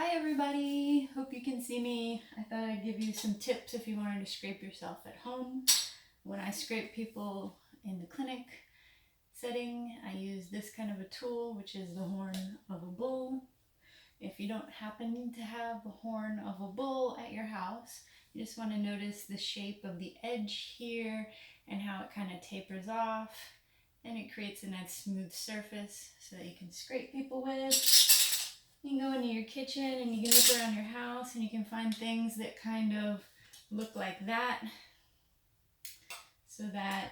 Hi everybody, hope you can see me. I thought I'd give you some tips if you wanted to scrape yourself at home. When I scrape people in the clinic setting, I use this kind of a tool, which is the horn of a bull. If you don't happen to have a horn of a bull at your house, you just want to notice the shape of the edge here and how it kind of tapers off, and it creates a nice smooth surface so that you can scrape people with. You can go into your kitchen and you can look around your house and you can find things that kind of look like that so that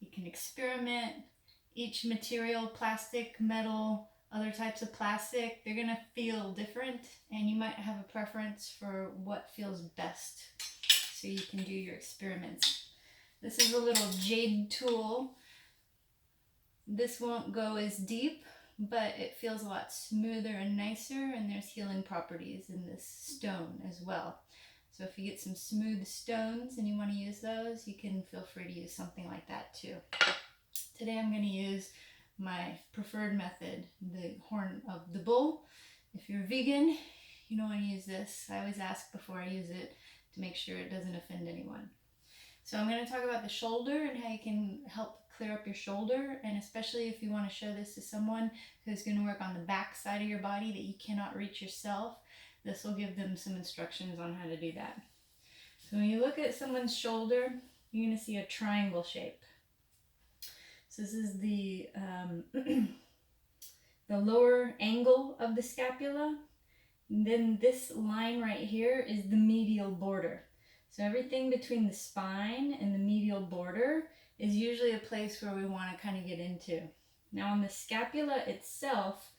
you can experiment. Each material, plastic, metal, other types of plastic, they're going to feel different, and you might have a preference for what feels best so you can do your experiments. This is a little jade tool. This won't go as deep, but it feels a lot smoother and nicer, and there's healing properties in this stone as well. So if you get some smooth stones and you want to use those, you can feel free to use something like that too. Today I'm going to use my preferred method, the horn of the bull. If you're vegan, you don't want to use this. I always ask before I use it to make sure it doesn't offend anyone. So I'm going to talk about the shoulder and how you can help clear up your shoulder, and especially if you want to show this to someone who's going to work on the back side of your body that you cannot reach yourself, this will give them some instructions on how to do that. So when you look at someone's shoulder, you're going to see a triangle shape. So this is the the lower angle of the scapula. And then this line right here is the medial border. So everything between the spine and the medial border is usually a place where we want to kind of get into. Now on the scapula itself,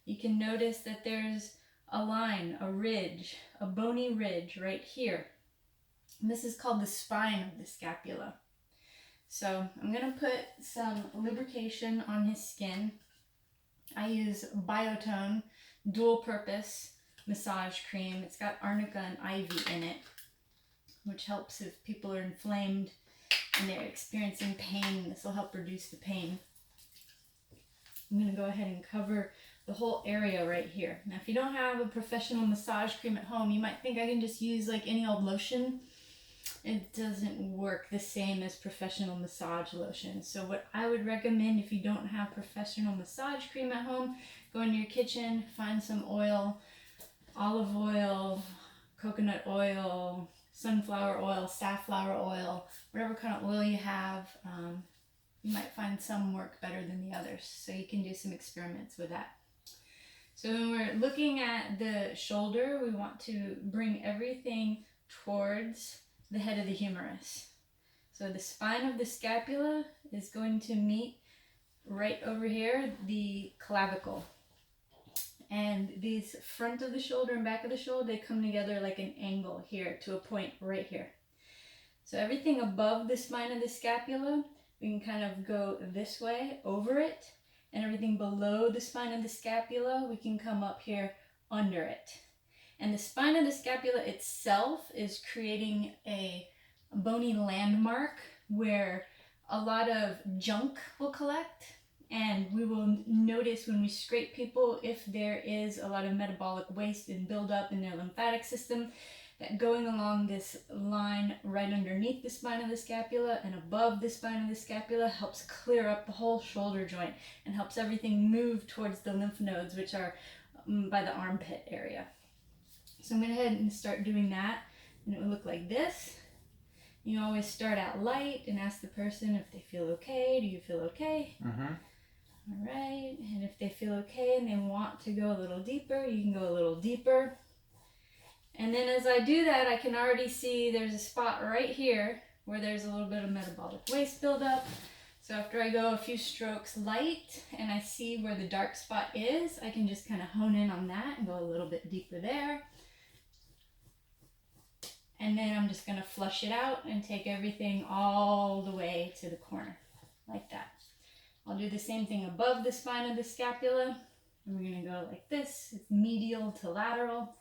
you can notice that there's a line, a ridge, a bony ridge right here. And this is called the spine of the scapula. So I'm going to put some lubrication on his skin. I use Biotone dual purpose massage cream. It's got arnica and ivy in it, which helps if people are inflamed and they're experiencing pain. This will help reduce the pain. I'm going to go ahead and cover the whole area right here. Now, if you don't have a professional massage cream at home, you might think I can just use like any old lotion. It doesn't work the same as professional massage lotion. So what I would recommend, if you don't have professional massage cream at home, go into your kitchen, find some oil, olive oil, coconut oil, sunflower oil, safflower oil, whatever kind of oil you have. You might find some work better than the others, so you can do some experiments with that. So when we're looking at the shoulder, we want to bring everything towards the head of the humerus. So the spine of the scapula is going to meet right over here, the clavicle. And these front of the shoulder and back of the shoulder, they come together like an angle here to a point right here. So everything above the spine of the scapula, we can kind of go this way over it, and everything below the spine of the scapula, we can come up here under it. And the spine of the scapula itself is creating a bony landmark where a lot of junk will collect. And we will notice when we scrape people if there is a lot of metabolic waste and buildup in their lymphatic system, that going along this line right underneath the spine of the scapula and above the spine of the scapula helps clear up the whole shoulder joint and helps everything move towards the lymph nodes, which are by the armpit area. So I'm going to go ahead and start doing that, and it will look like this. You always start out light and ask the person if they feel okay. Do you feel okay? Mm-hmm. All right, and if they feel okay and they want to go a little deeper, you can go a little deeper. And then as I do that, I can already see there's a spot right here where there's a little bit of metabolic waste buildup. So after I go a few strokes light and I see where the dark spot is, I can just kind of hone in on that and go a little bit deeper there. And then I'm just going to flush it out and take everything all the way to the corner, like that. I'll do the same thing above the spine of the scapula. And we're going to go like this. It's medial to lateral.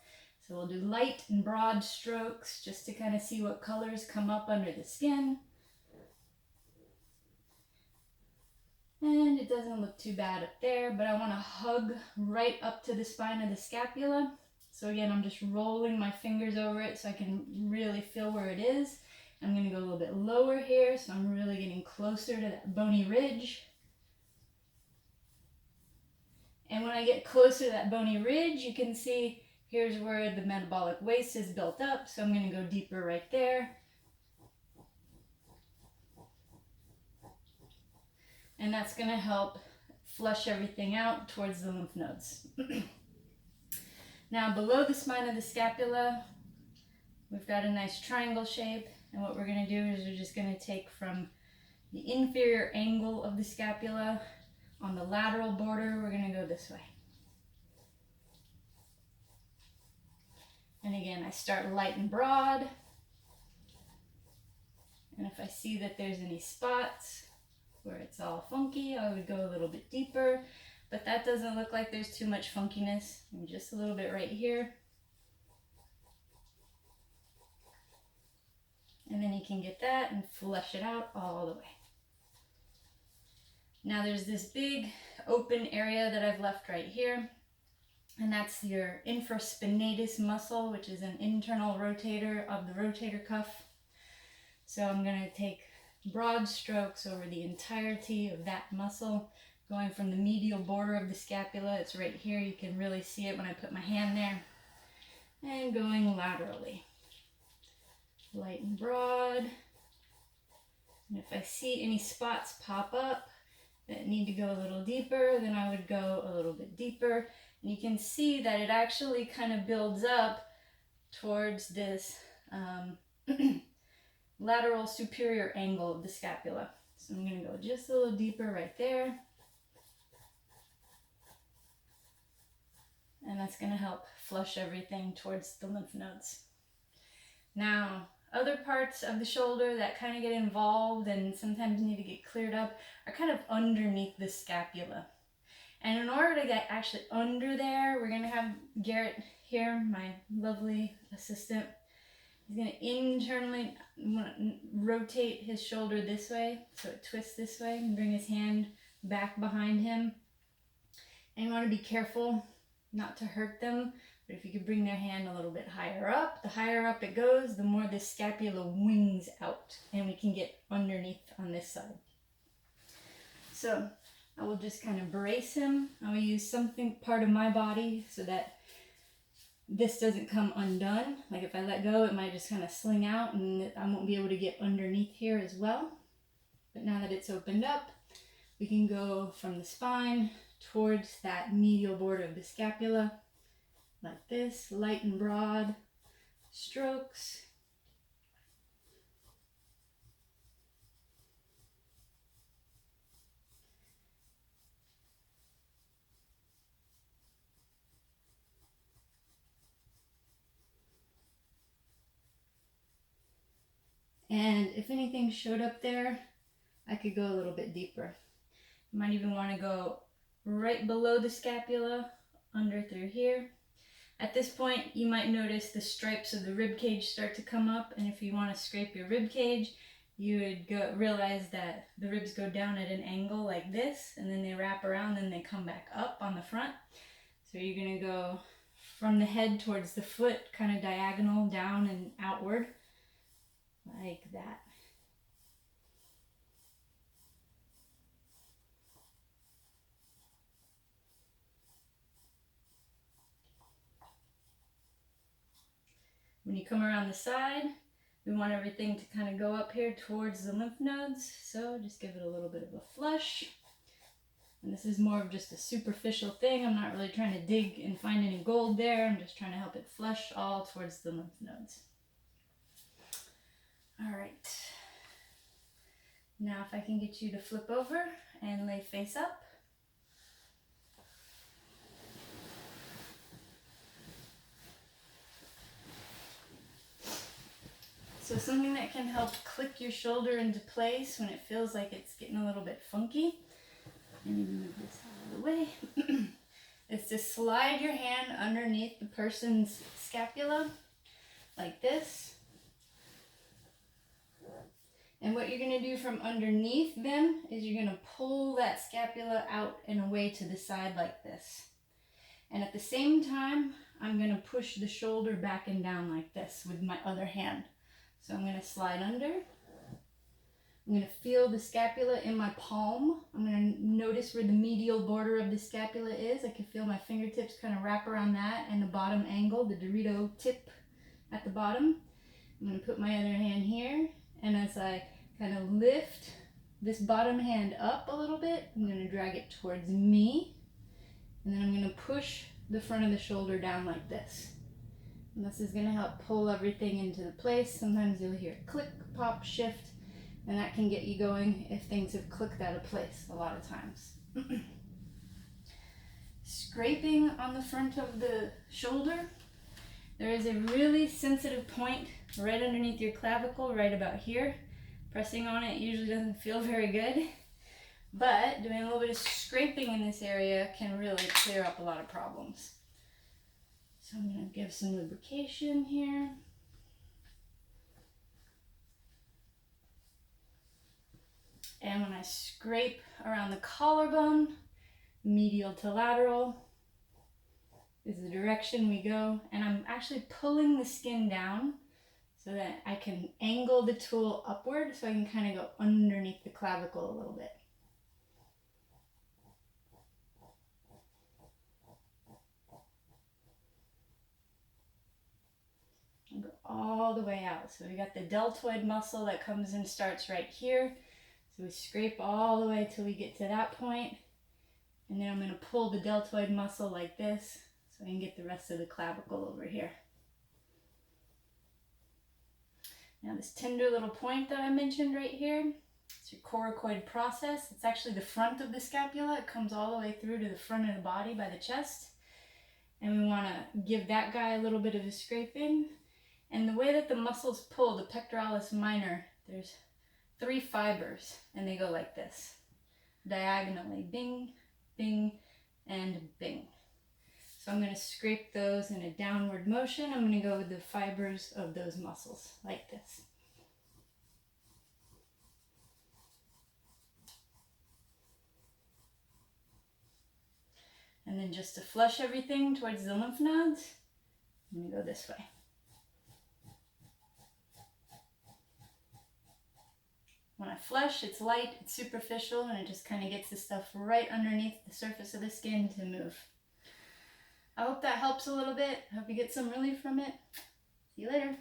So we'll do light and broad strokes just to kind of see what colors come up under the skin. And it doesn't look too bad up there, but I want to hug right up to the spine of the scapula So again, I'm just rolling my fingers over it so I can really feel where it is. I'm going to go a little bit lower here, so I'm really getting closer to that bony ridge. And when I get closer to that bony ridge, you can see here's where the metabolic waste is built up, so I'm going to go deeper right there. And that's going to help flush everything out towards the lymph nodes. Now below the spine of the scapula, we've got a nice triangle shape, and what we're going to do is we're just going to take from the inferior angle of the scapula on the lateral border, we're going to go this way. And again, I start light and broad, and if I see that there's any spots where it's all funky, I would go a little bit deeper, but that doesn't look like there's too much funkiness. Just a little bit right here. And then you can get that and flush it out all the way. Now there's this big open area that I've left right here, and that's your infraspinatus muscle, which is an internal rotator of the rotator cuff. So I'm going to take broad strokes over the entirety of that muscle, going from the medial border of the scapula. It's right here. You can really see it when I put my hand there. And going laterally. Light and broad. And if I see any spots pop up that need to go a little deeper, then I would go a little bit deeper. And you can see that it actually kind of builds up towards this lateral superior angle of the scapula. So I'm going to go just a little deeper right there. And that's going to help flush everything towards the lymph nodes. Now, other parts of the shoulder that kind of get involved and sometimes need to get cleared up are kind of underneath the scapula. And in order to get actually under there, we're going to have Garrett here, my lovely assistant. He's going to internally rotate his shoulder this way, so it twists this way, and bring his hand back behind him. And you want to be careful not to hurt them, but if you could bring their hand a little bit higher up, the higher up it goes, the more the scapula wings out, and we can get underneath on this side. So I will just kind of brace him. I will use part of my body so that this doesn't come undone. Like if I let go, it might just kind of sling out and I won't be able to get underneath here as well. But now that it's opened up, we can go from the spine towards that medial border of the scapula, like this, light and broad strokes. And if anything showed up there, I could go a little bit deeper. You might even want to go right below the scapula, under through here. At this point, you might notice the stripes of the rib cage start to come up, and if you want to scrape your rib cage, you would realize that the ribs go down at an angle like this, and then they wrap around, and they come back up on the front. So you're going to go from the head towards the foot, kind of diagonal down and outward, like that. When you come around the side, we want everything to kind of go up here towards the lymph nodes. So just give it a little bit of a flush. And this is more of just a superficial thing. I'm not really trying to dig and find any gold there. I'm just trying to help it flush all towards the lymph nodes. All right. Now if I can get you to flip over and lay face up. So something that can help click your shoulder into place when it feels like it's getting a little bit funky. And even move this out of the way. Is to slide your hand underneath the person's scapula like this. And what you're going to do from underneath them is you're going to pull that scapula out and away to the side like this. And at the same time, I'm going to push the shoulder back and down like this with my other hand. So I'm going to slide under. I'm going to feel the scapula in my palm. I'm going to notice where the medial border of the scapula is. I can feel my fingertips kind of wrap around that and the bottom angle, the Dorito tip at the bottom. I'm going to put my other hand here, and as I kind of lift this bottom hand up a little bit, I'm going to drag it towards me, and then I'm going to push the front of the shoulder down like this. And this is going to help pull everything into the place. Sometimes you'll hear click, pop, shift, and that can get you going if things have clicked out of place a lot of times. Scraping on the front of the shoulder. There is a really sensitive point right underneath your clavicle, right about here. Pressing on it usually doesn't feel very good, but doing a little bit of scraping in this area can really clear up a lot of problems. So I'm going to give some lubrication here. And when I scrape around the collarbone, medial to lateral is the direction we go. And I'm actually pulling the skin down so that I can angle the tool upward so I can kind of go underneath the clavicle a little bit. And go all the way out. So we got the deltoid muscle that comes and starts right here. So we scrape all the way till we get to that point. And then I'm going to pull the deltoid muscle like this so I can get the rest of the clavicle over here. Now this tender little point that I mentioned right here, it's your coracoid process. It's actually the front of the scapula. It comes all the way through to the front of the body by the chest. And we want to give that guy a little bit of a scraping. And the way that the muscles pull, the pectoralis minor, there's 3 fibers and they go like this, diagonally, bing, bing, and bing. So I'm going to scrape those in a downward motion. I'm going to go with the fibers of those muscles like this. And then just to flush everything towards the lymph nodes, I'm going to go this way. When I flush, it's light, it's superficial, and it just kind of gets the stuff right underneath the surface of the skin to move. I hope that helps a little bit. I hope you get some relief from it. See you later.